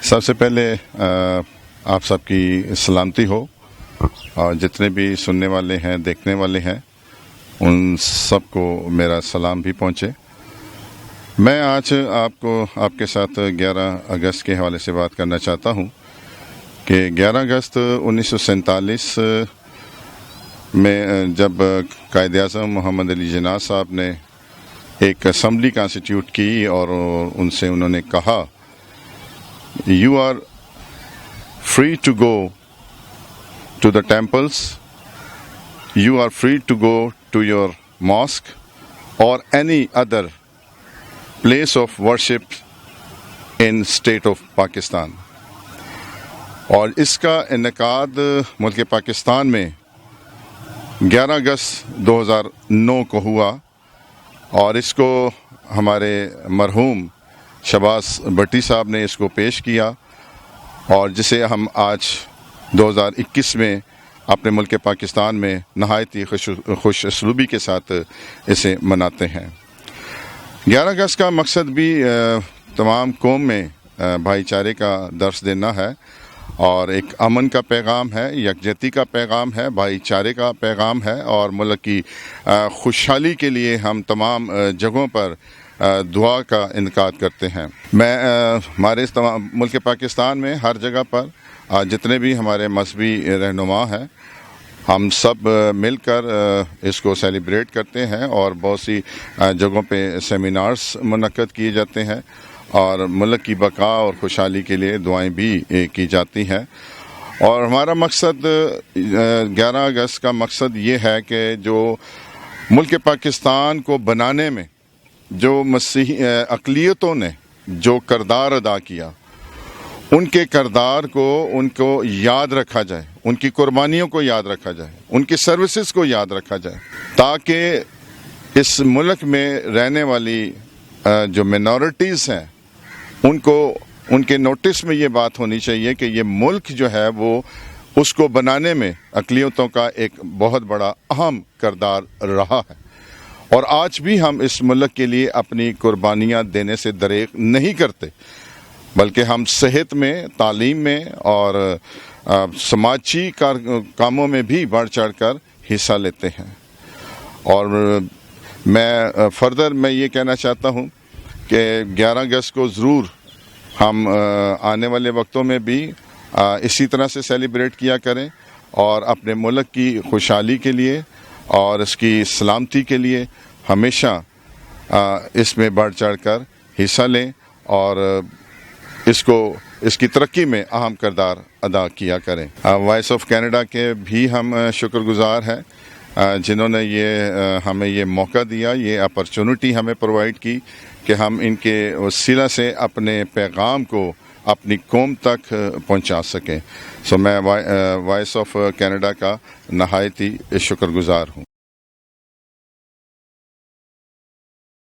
سب سے پہلے آپ سب کی سلامتی ہو اور جتنے بھی سننے والے ہیں دیکھنے والے ہیں ان سب کو میرا سلام بھی پہنچے۔ میں آج آپ کے ساتھ 11 اگست کے حوالے سے بات کرنا چاہتا ہوں کہ 11 اگست 1947 میں جب قائد اعظم محمد علی جناح صاحب نے ایک اسمبلی کانسٹیٹیوٹ کی اور ان سے انہوں نے کہا You are free to go to the temples, you are free to go to your mosque or any other place of worship in state of Pakistan. اور اس کا انعقاد ملک پاکستان میں 11 اگست 2009 کو ہوا اور اس کو ہمارے مرحوم شہباز بھٹی صاحب نے اس کو پیش کیا اور جسے ہم آج 2021 میں اپنے ملک پاکستان میں نہایت ہی خوش اسلوبی کے ساتھ اسے مناتے ہیں۔ 11 اگست کا مقصد بھی تمام قوم میں بھائی چارے کا درس دینا ہے اور ایک امن کا پیغام ہے، یکجہتی کا پیغام ہے، بھائی چارے کا پیغام ہے اور ملک کی خوشحالی کے لیے ہم تمام جگہوں پر دعا کا انعقاد کرتے ہیں۔ میں ہمارے ملک پاکستان میں ہر جگہ پر جتنے بھی ہمارے مذہبی رہنما ہیں ہم سب مل کر اس کو سیلیبریٹ کرتے ہیں اور بہت سی جگہوں پہ سیمینارز منعقد کیے جاتے ہیں اور ملک کی بقا اور خوشحالی کے لیے دعائیں بھی کی جاتی ہیں۔ اور ہمارا مقصد 11 اگست کا مقصد یہ ہے کہ جو ملک پاکستان کو بنانے میں جو مسیحی اقلیتوں نے جو کردار ادا کیا ان کے کردار کو ان کو یاد رکھا جائے، ان کی قربانیوں کو یاد رکھا جائے، ان کی سروسز کو یاد رکھا جائے تاکہ اس ملک میں رہنے والی جو منورٹیز ہیں ان کے نوٹس میں یہ بات ہونی چاہیے کہ یہ ملک جو ہے وہ اس کو بنانے میں اقلیتوں کا ایک بہت بڑا اہم کردار رہا ہے اور آج بھی ہم اس ملک کے لیے اپنی قربانیاں دینے سے دریغ نہیں کرتے بلکہ ہم صحت میں، تعلیم میں اور سماجی کاموں میں بھی بڑھ چڑھ کر حصہ لیتے ہیں۔ اور میں یہ کہنا چاہتا ہوں کہ 11 اگست کو ضرور ہم آنے والے وقتوں میں بھی اسی طرح سے سیلیبریٹ کیا کریں اور اپنے ملک کی خوشحالی کے لیے اور اس کی سلامتی کے لیے ہمیشہ اس میں بڑھ چڑھ کر حصہ لیں اور اس کی ترقی میں اہم کردار ادا کیا کریں۔ وائس آف کینیڈا کے بھی ہم شکر گزار ہیں جنہوں نے ہمیں یہ موقع دیا، یہ اپرچونٹی ہمیں پرووائڈ کی کہ ہم ان کے وسیلہ سے اپنے پیغام کو اپنی قوم تک پہنچا سکیں۔ میں وائس آف کینیڈا کا نہایت ہی شکر گزار ہوں۔